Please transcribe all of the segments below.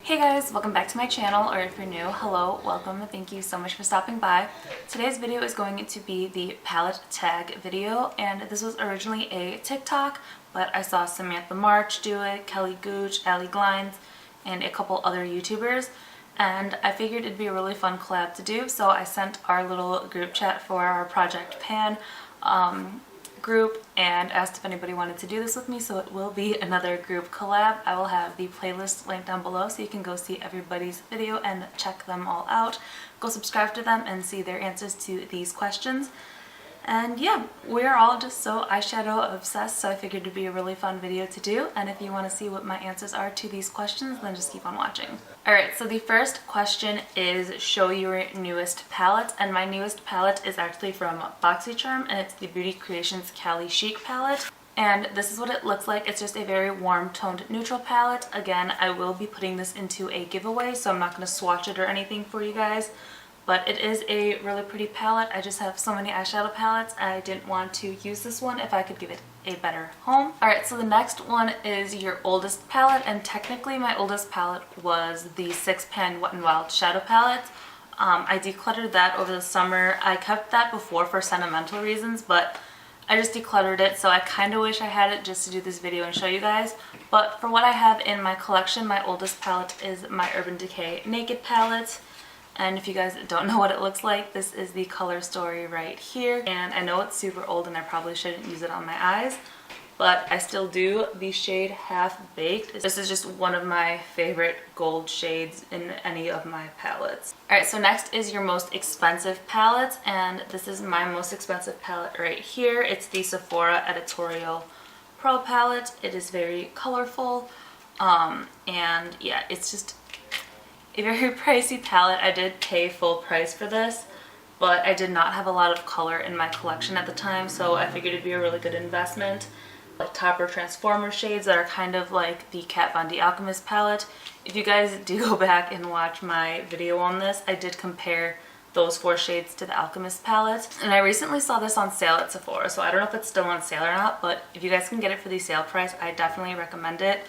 Hey guys, welcome back to my channel, or if you're new, hello, welcome, and thank you so much for stopping by. Today's video is going to be the palette tag video, and this was originally a TikTok, but I saw Samantha March do it, Kelly Gooch, Allie Glines, and a couple other YouTubers, and I figured it'd be a really fun collab to do, so I sent our little group chat for our Project Pan group and asked if anybody wanted to do this with me, so it will be another group collab. I will have the playlist linked down below so you can go see everybody's video and check them all out. Go subscribe to them and see their answers to these questions. And yeah, we're all just so eyeshadow obsessed, so I figured it'd be a really fun video to do, and if you want to see what my answers are to these questions, then just keep on watching. Alright, so the first question is show your newest palette, and my newest palette is actually from Boxycharm, and it's the Beauty Creations Cali Chic palette. And this is what it looks like. It's just a very warm toned neutral palette. Again, I will be putting this into a giveaway, so I'm not going to swatch it or anything for you guys. But it is a really pretty palette. I just have so many eyeshadow palettes. I didn't want to use this one if I could give it a better home. Alright, so the next one is your oldest palette, and technically my oldest palette was the 6-pan Wet n Wild shadow palette. I decluttered that over the summer. I kept that before for sentimental reasons, but I just decluttered it, so I kind of wish I had it just to do this video and show you guys. But for what I have in my collection, my oldest palette is my Urban Decay Naked palette. And if you guys don't know what it looks like, this is the color story right here. And I know it's super old and I probably shouldn't use it on my eyes, but I still do. The shade Half Baked. This is just one of my favorite gold shades in any of my palettes. Alright, so next is your most expensive palette, and this is my most expensive palette right here. It's the Sephora Editorial Pro palette. It is very colorful, and yeah, it's just a very pricey palette. I did pay full price for this, but I did not have a lot of color in my collection at the time, so I figured it'd be a really good investment. Like Topper Transformer shades that are kind of like the Kat Von D Alchemist palette. If you guys do go back and watch my video on this, I did compare those 4 shades to the Alchemist palette. And I recently saw this on sale at Sephora, so I don't know if it's still on sale or not, but if you guys can get it for the sale price, I definitely recommend it.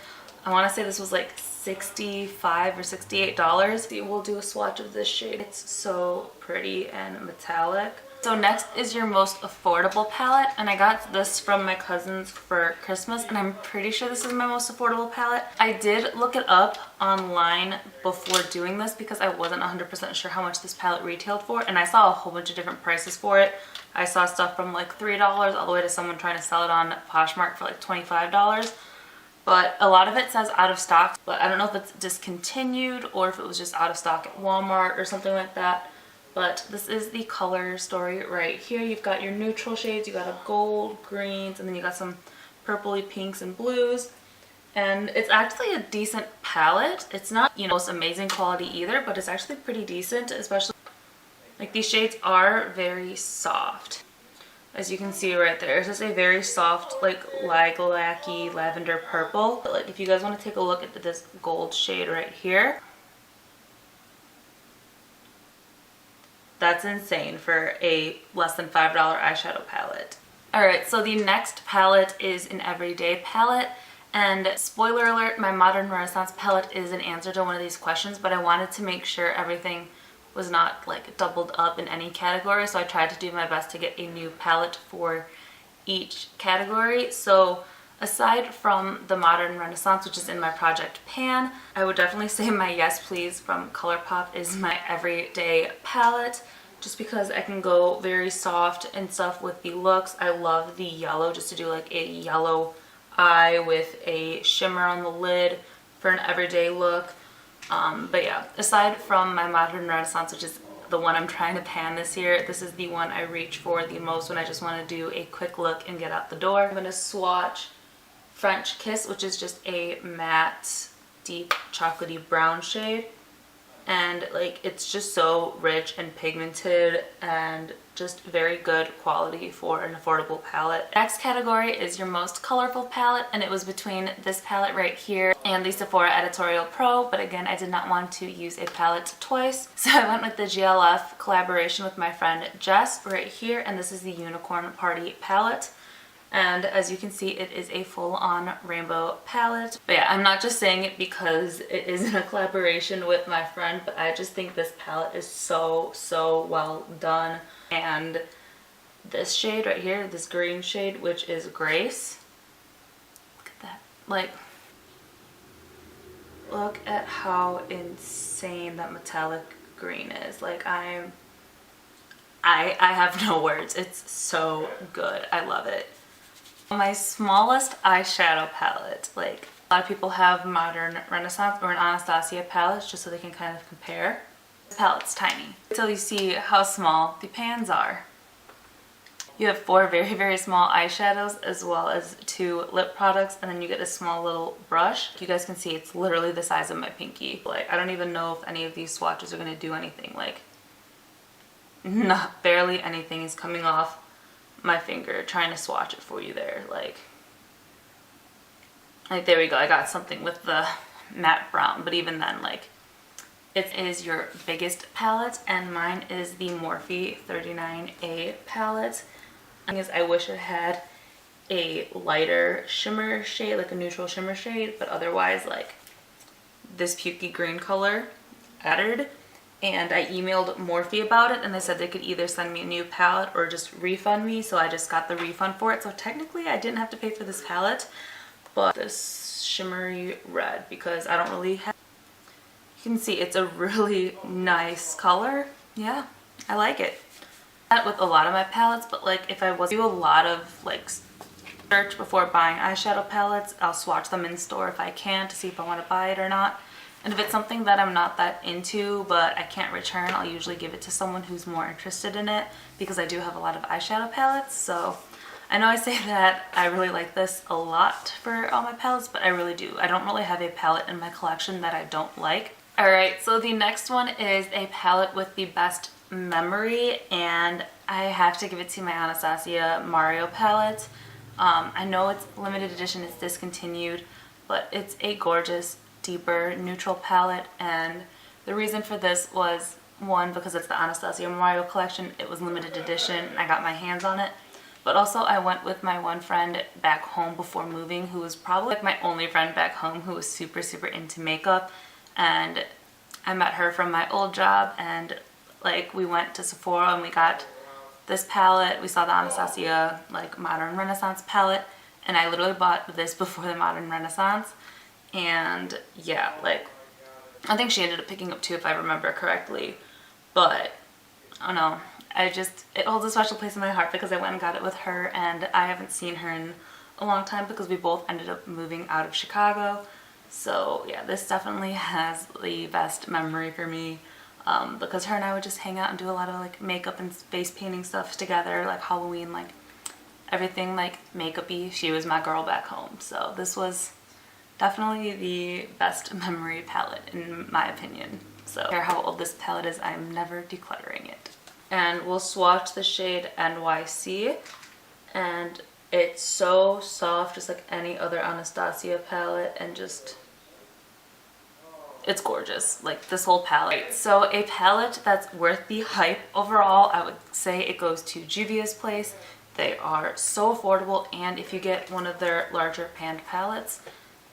I want to say this was like $65 or $68. We'll do a swatch of this shade. It's so pretty and metallic. So next is your most affordable palette, and I got this from my cousins for Christmas, and I'm pretty sure this is my most affordable palette. I did look it up online before doing this because I wasn't 100% sure how much this palette retailed for, and I saw a whole bunch of different prices for it. I saw stuff from like $3 all the way to someone trying to sell it on Poshmark for like $25. But a lot of it says out of stock, but I don't know if it's discontinued or if it was just out of stock at Walmart or something like that. But this is the color story right here. You've got your neutral shades, you got a gold, greens, and then you got some purpley pinks and blues. And it's actually a decent palette. It's not, you know, most amazing quality either, but it's actually pretty decent, especially like these shades are very soft. As you can see right there, it's just a very soft, like lilac-y lavender purple. But like if you guys want to take a look at this gold shade right here, that's insane for a less than $5 eyeshadow palette. Alright, so the next palette is an everyday palette. And spoiler alert, my Modern Renaissance palette is an answer to one of these questions, but I wanted to make sure everything was not like doubled up in any category, so I tried to do my best to get a new palette for each category. So aside from the Modern Renaissance, which is in my Project Pan, I would definitely say my Yes Please from ColourPop is my everyday palette, just because I can go very soft and stuff with the looks. I love the yellow, just to do like a yellow eye with a shimmer on the lid for an everyday look. But yeah, aside from my Modern Renaissance, which is the one I'm trying to pan this year, this is the one I reach for the most when I just want to do a quick look and get out the door. I'm going to swatch French Kiss, which is just a matte, deep, chocolatey brown shade. And like, it's just so rich and pigmented and just very good quality for an affordable palette. Next category is your most colorful palette, and it was between this palette right here and the Sephora Editorial Pro, but again, I did not want to use a palette twice, so I went with the GLF collaboration with my friend Jess right here, and this is the Unicorn Party palette. And as you can see, it is a full-on rainbow palette. But yeah, I'm not just saying it because it is in a collaboration with my friend, but I just think this palette is so, so well done. And this shade right here, this green shade, which is Grace. Look at that. Like, look at how insane that metallic green is. Like, I have no words. It's so good. I love it. My smallest eyeshadow palette. Like, a lot of people have Modern Renaissance or an Anastasia palette just so they can kind of compare. This palette's tiny. Until you see how small the pans are. You have 4 very, very small eyeshadows as well as 2 lip products, and then you get a small little brush. You guys can see it's literally the size of my pinky. Like, I don't even know if any of these swatches are going to do anything. Like, not barely anything is coming off my finger trying to swatch it for you there. Like there we go. I got something with the matte brown, but even then, like, it is your biggest palette, and mine is the Morphe 39A palette. I wish it had a lighter shimmer shade, like a neutral shimmer shade, but otherwise, like, this pukey green color added. And I emailed Morphe about it, and they said they could either send me a new palette or just refund me, so I just got the refund for it. So technically I didn't have to pay for this palette, but this shimmery red, because I don't really have... You can see it's a really nice color. Yeah, I like it. That with a lot of my palettes, but like if I was to do a lot of like search before buying eyeshadow palettes, I'll swatch them in store if I can to see if I want to buy it or not. And if it's something that I'm not that into but I can't return, I'll usually give it to someone who's more interested in it, because I do have a lot of eyeshadow palettes. So I know I say that I really like this a lot for all my palettes, but I really do. I don't really have a palette in my collection that I don't like. Alright, so the next one is a palette with the best memory, and I have to give it to my Anastasia Mario palette. I know it's limited edition, it's discontinued, but it's a gorgeous deeper neutral palette, and the reason for this was, one, because it's the Anastasia Mario collection, it was limited edition, I got my hands on it, but also I went with my one friend back home before moving, who was probably like my only friend back home who was super, super into makeup, and I met her from my old job, and like we went to Sephora and we got this palette. We saw the Anastasia like Modern Renaissance palette, and I literally bought this before the Modern Renaissance. And yeah, like I think she ended up picking up 2 if I remember correctly, but I don't know, it holds a special place in my heart because I went and got it with her, and I haven't seen her in a long time because we both ended up moving out of Chicago. So yeah, this definitely has the best memory for me, because her and I would just hang out and do a lot of like makeup and face painting stuff together, like Halloween, like everything like makeup-y. She was my girl back home, so this was definitely the best memory palette in my opinion. So I don't care how old this palette is, I'm never decluttering it. And we'll swatch the shade NYC, and it's so soft, just like any other Anastasia palette, and just, it's gorgeous, like this whole palette. So a palette that's worth the hype overall, I would say it goes to Juvia's Place. They are so affordable, and if you get one of their larger panned palettes,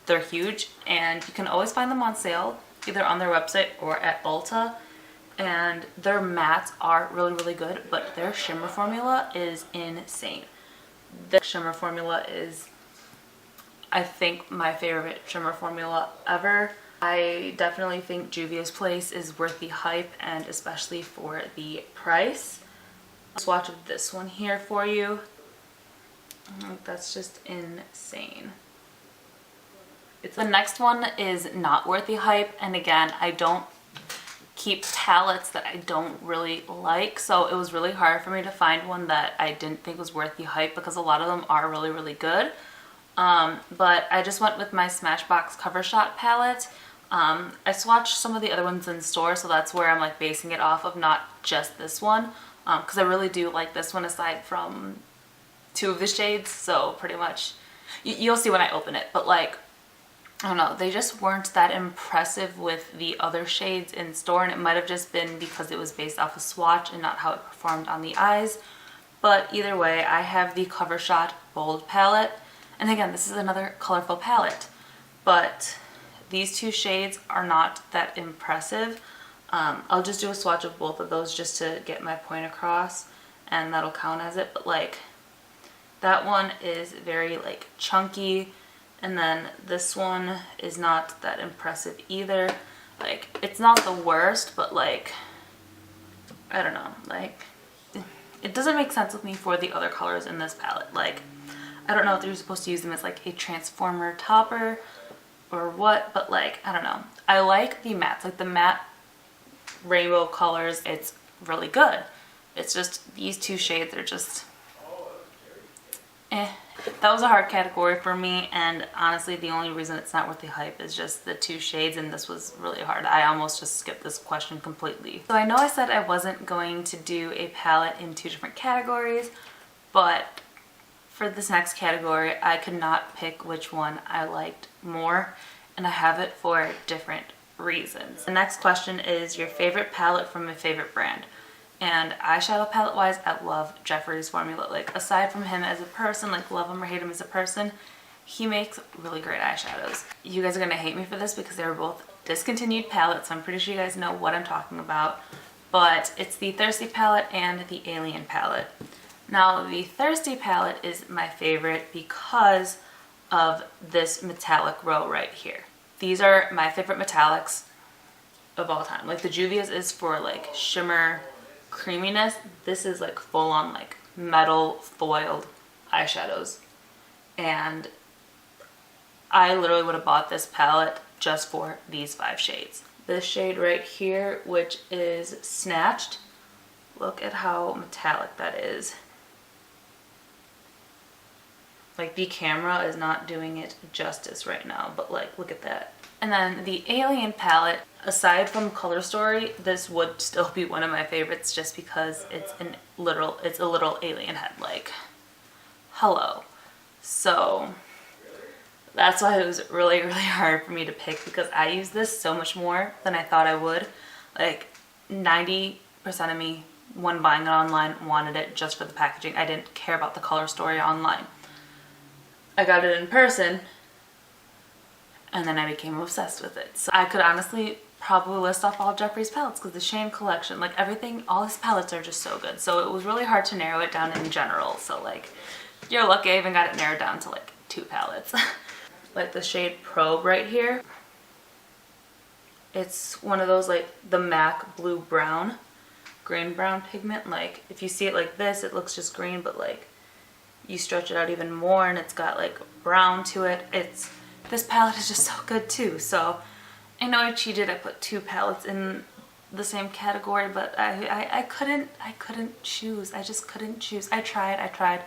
they're huge, and you can always find them on sale, either on their website or at Ulta. And their mattes are really, really good, but their shimmer formula is insane. The shimmer formula is, I think, my favorite shimmer formula ever. I definitely think Juvia's Place is worth the hype, and especially for the price. I'll swatch of this one here for you. That's just insane. The next one is not worth the hype, and again, I don't keep palettes that I don't really like, so it was really hard for me to find one that I didn't think was worth the hype, because a lot of them are really, really good. But I just went with my Smashbox Cover Shot palette. I swatched some of the other ones in store, so that's where I'm like basing it off of, not just this one, because I really do like this one aside from 2 of the shades, so pretty much you'll see when I open it, but like, I don't know, they just weren't that impressive with the other shades in store, and it might have just been because it was based off a swatch and not how it performed on the eyes. But either way, I have the Cover Shot Bold palette. And again, this is another colorful palette, but these two shades are not that impressive. I'll just do a swatch of both of those just to get my point across, and that'll count as it. But like, that one is very like chunky, and then this one is not that impressive either. Like, it's not the worst, but like, I don't know, like, it doesn't make sense with me for the other colors in this palette. Like, I don't know if you're supposed to use them as like a transformer topper or what, but like, I don't know. I like the mattes, like the matte rainbow colors. It's really good. It's just these two shades are just that was a hard category for me, and honestly the only reason it's not worth the hype is just the two shades, and this was really hard. I almost just skipped this question completely. So I know I said I wasn't going to do a palette in two different categories, but for this next category I could not pick which one I liked more, and I have it for different reasons. The next question is your favorite palette from a favorite brand. And eyeshadow palette wise, I love Jeffree's formula. Like, aside from him as a person, like love him or hate him as a person, he makes really great eyeshadows. You guys are gonna hate me for this because they're both discontinued palettes, so I'm pretty sure you guys know what I'm talking about. But it's the Thirsty palette and the Alien palette. Now the Thirsty palette is my favorite because of this metallic row right here. These are my favorite metallics of all time. Like, the Juvia's is for like shimmer, creaminess. This is like full on like metal foiled eyeshadows, and I literally would have bought this palette just for these 5 shades. This shade right here, which is Snatched, look at how metallic that is. Like, the camera is not doing it justice right now, but like, look at that. And then the Alien palette, aside from Color Story, this would still be one of my favorites just because it's a literal alien head. Like, hello. So that's why it was really, really hard for me to pick, because I use this so much more than I thought I would. Like, 90% of me, when buying it online, wanted it just for the packaging. I didn't care about the Color Story online. I got it in person, and then I became obsessed with it. So I could honestly probably list off all Jeffree's palettes, because the Shane collection, like everything, all his palettes are just so good. So it was really hard to narrow it down in general. So like, you're lucky I even got it narrowed down to like 2 palettes. Like the shade Probe right here. It's one of those like the MAC blue brown, green brown pigment. Like, if you see it like this, it looks just green, but like you stretch it out even more and it's got like brown to it. This palette is just so good too. So I know I cheated. I put 2 palettes in the same category, but I couldn't choose. I just couldn't choose. I tried,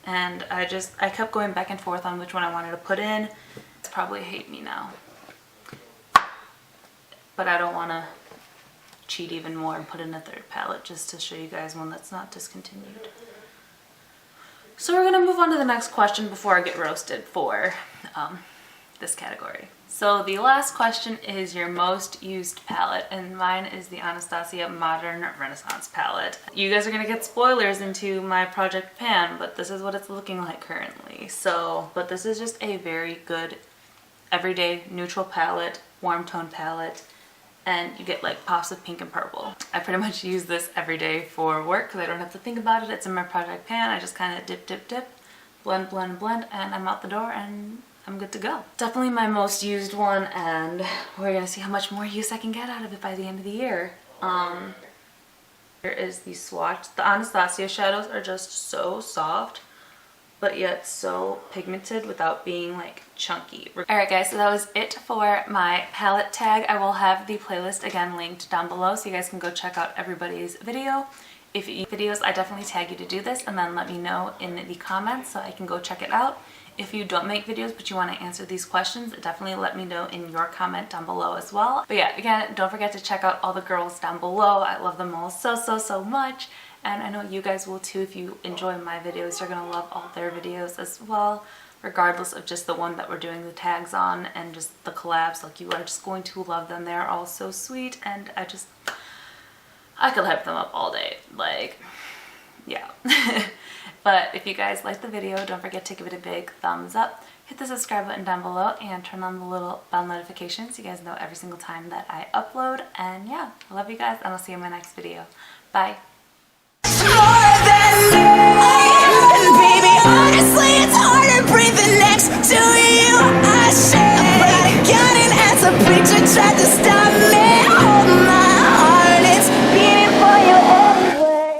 and I kept going back and forth on which one I wanted to put in. It's probably hate me now, but I don't want to cheat even more and put in a 3rd palette just to show you guys one that's not discontinued. So we're gonna move on to the next question before I get roasted for this category. So the last question is your most used palette, and mine is the Anastasia Modern Renaissance palette. You guys are gonna get spoilers into my Project Pan, but this is what it's looking like currently. So, but this is just a very good everyday neutral palette, warm tone palette, and you get like pops of pink and purple. I pretty much use this every day for work because I don't have to think about it. It's in my Project Pan. I just kind of dip, dip, dip, blend, blend, blend, and I'm out the door and I'm good to go. Definitely my most used one, and we're gonna see how much more use I can get out of it by the end of the year. Here is the swatch. The Anastasia shadows are just so soft, but yet so pigmented without being like chunky. Alright guys, so that was it for my palette tag. I will have the playlist again linked down below so you guys can go check out everybody's video. If you videos, I definitely tag you to do this, and then let me know in the comments so I can go check it out. If you don't make videos but you want to answer these questions, definitely let me know in your comment down below as well. But yeah, again, don't forget to check out all the girls down below. I love them all so much, and I know you guys will too. If you enjoy my videos, you're gonna love all their videos as well, regardless of just the one that we're doing the tags on and just the collabs. Like, you are just going to love them. They're all so sweet, and I could hype them up all day. Like, yeah. But if you guys liked the video, don't forget to give it a big thumbs up. Hit the subscribe button down below and turn on the little bell notification so you guys know every single time that I upload. And yeah, I love you guys and I'll see you in my next video. Bye.